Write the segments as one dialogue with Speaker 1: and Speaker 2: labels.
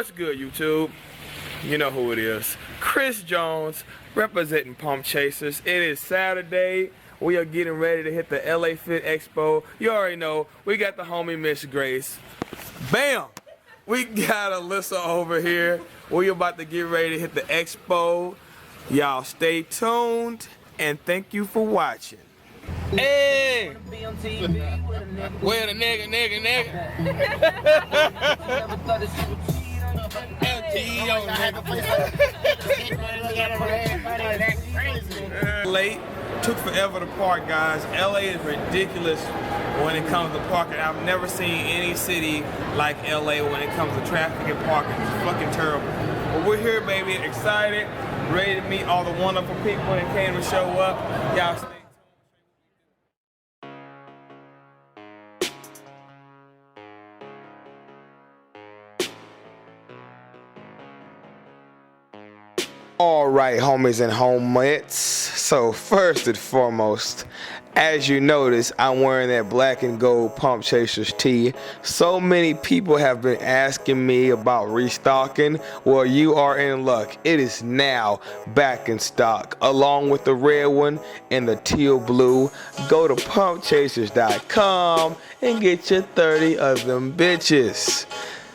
Speaker 1: What's good, YouTube? You know who it is. Chris Jones, representing Pump Chasers. It is Saturday. We are getting ready to hit the LA Fit Expo. You already know, we got the homie Miss Grace. Bam! We got Alyssa over here. We about to get ready to hit the Expo. Y'all stay tuned, and thank you for watching. Hey! Where the nigga? Late. Took forever to park, guys. LA is ridiculous when it comes to parking. I've never seen any city like LA when it comes to traffic and parking. It's fucking terrible. But we're here, baby, excited, ready to meet all the wonderful people that came to show up. Y'all stay tuned. Alright, homies and homies. So first and foremost, as you notice, I'm wearing that black and gold Pump Chasers tee. So many people have been asking me about restocking. Well, you are in luck. It is now back in stock, along with the red one and the teal blue. Go to pumpchasers.com and get your 30 of them bitches.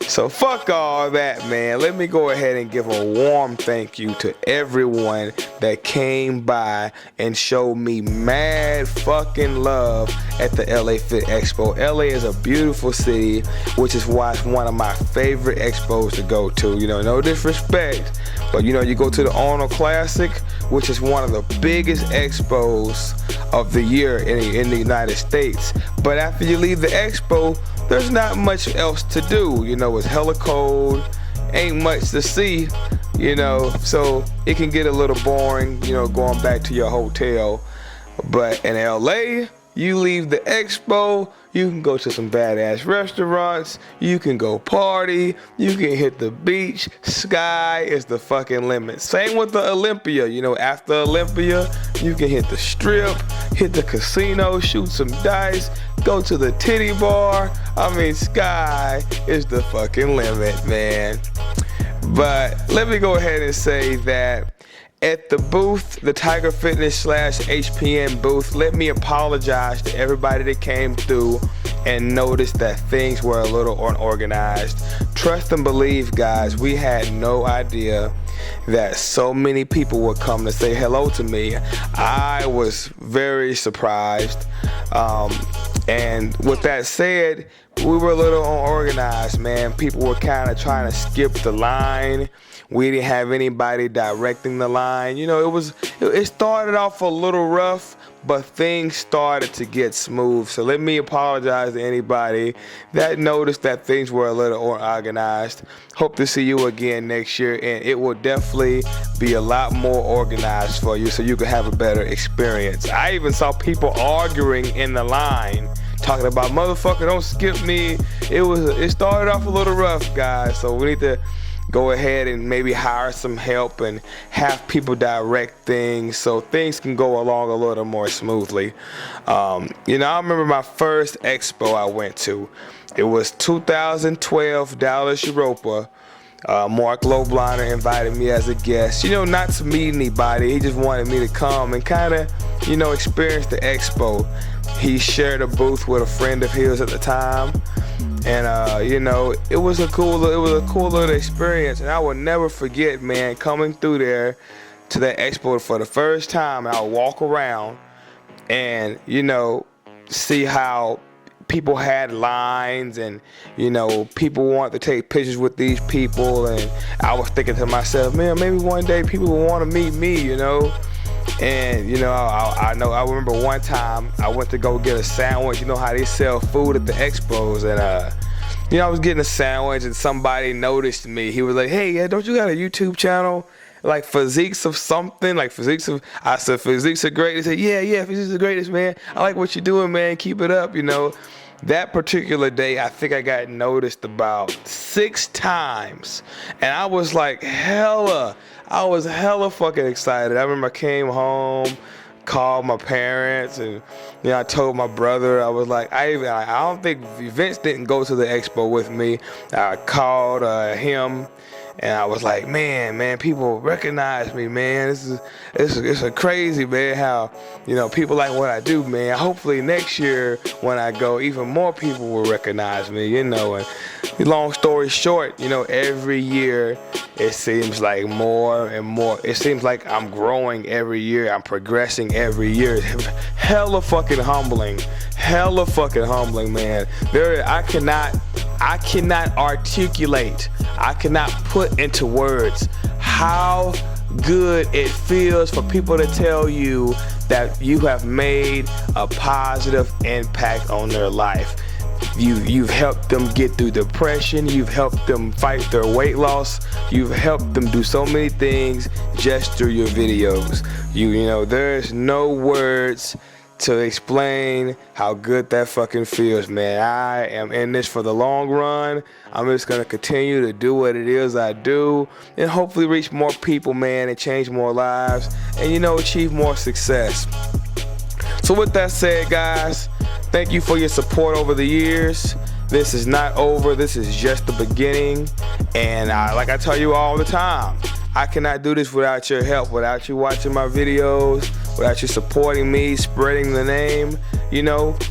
Speaker 1: So fuck all that, man. Let me go ahead and give a warm thank you to everyone that came by and showed me mad fucking love at the LA Fit Expo. LA is a beautiful city, which is why it's one of my favorite expos to go to. You know, no disrespect, but you know, you go to the Arnold Classic, which is one of the biggest expos of the year in the United States. But after you leave the expo, there's not much else to do. You know, it's hella cold, ain't much to see, you know, so it can get a little boring, you know, going back to your hotel. But in LA, you leave the expo, you can go to some badass restaurants, you can go party, you can hit the beach. Sky is the fucking limit. Same with the Olympia, you know, after Olympia, you can hit the strip, hit the casino, shoot some dice, go to the titty bar. I mean, sky is the fucking limit, man. But let me go ahead and say that at the booth, the Tiger Fitness / HPN booth, let me apologize to everybody that came through and noticed that things were a little unorganized. Trust and believe, guys, we had no idea that so many people would come to say hello to me. I was very surprised. And with that said, we were a little unorganized, man. People were kind of trying to skip the line. We didn't have anybody directing the line. You know, it started off a little rough, but things started to get smooth. So let me apologize to anybody that noticed that things were a little unorganized. Hope to see you again next year, and it will definitely be a lot more organized for you so you can have a better experience. I even saw people arguing in the line, talking about, motherfucker, don't skip me. It started off a little rough, guys, so we need to go ahead and maybe hire some help and have people direct things so things can go along a little more smoothly. You know, I remember my first expo I went to. It was 2012 Dallas, Europa. Mark Lobliner invited me as a guest, you know, not to meet anybody. He just wanted me to come and kind of, you know, experience the expo. He shared a booth with a friend of his at the time. And you know, it was a cool little experience, and I will never forget, man, coming through there to that expo for the first time. I'll walk around and, you know, see how people had lines, and you know, people want to take pictures with these people, and I was thinking to myself, man, maybe one day people will want to meet me, you know. And you know, I remember one time I went to go get a sandwich. You know how they sell food at the expos, and you know, I was getting a sandwich and somebody noticed me. He was like, hey, don't you got a YouTube channel? Like Physiques of something, like Physiques of, I said, Physiques are great. He said, yeah, Physiques are the greatest, man. I like what you're doing, man. Keep it up, you know. That particular day, I think I got noticed about 6 times. And I was like hella fucking excited. I remember I came home, called my parents, and I told my brother. I was like, I don't think Vince didn't go to the expo with me. I called him. And I was like, man, people recognize me, man. It's a crazy, man, how, people like what I do, man. Hopefully next year when I go, even more people will recognize me, And long story short, every year it seems like more and more. It seems like I'm growing every year. I'm progressing every year. Hella fucking humbling, man. I cannot articulate. I cannot put into words how good it feels for people to tell you that you have made a positive impact on their life. You've helped them get through depression. You've helped them fight their weight loss. You've helped them do so many things just through your videos. There's no words to explain how good that fucking feels, man. I am in this for the long run. I'm just gonna continue to do what it is I do and hopefully reach more people, man, and change more lives and, achieve more success. So with that said, guys, thank you for your support over the years. This is not over. This is just the beginning. And like I tell you all the time, I cannot do this without your help, without you watching my videos, without you supporting me, spreading the name.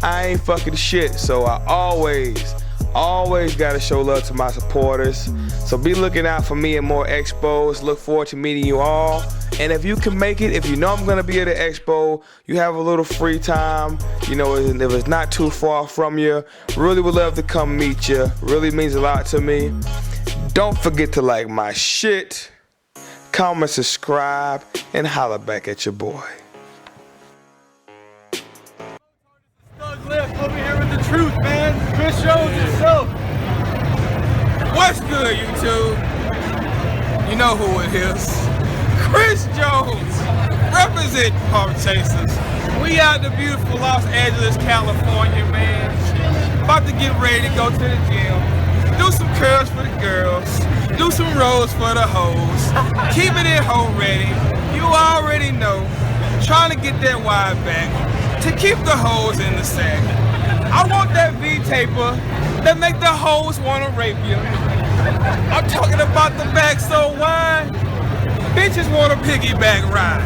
Speaker 1: I ain't fucking shit. So I always gotta show love to my supporters. So be looking out for me and more expos. Look forward to meeting you all. And if you can make it, if I'm gonna be at the expo, you have a little free time, if it's not too far from you, really would love to come meet you. Really means a lot to me. Don't forget to like my shit, comment, subscribe, and holla back at your boy.
Speaker 2: Thug Lift over here with the truth, man. Chris Jones himself.
Speaker 3: What's good, YouTube? You know who it is. Chris Jones, represent Pump Chasers. We out in the beautiful Los Angeles, California, man. About to get ready to go to the gym. Do some curls for the girls. Do some rolls for the hoes. Keep it in hoe ready. You already know. Trying to get that wide back to keep the hoes in the sack. I want that V-taper that make the hoes wanna rape you. I'm talking about the back so wide, bitches wanna piggyback ride.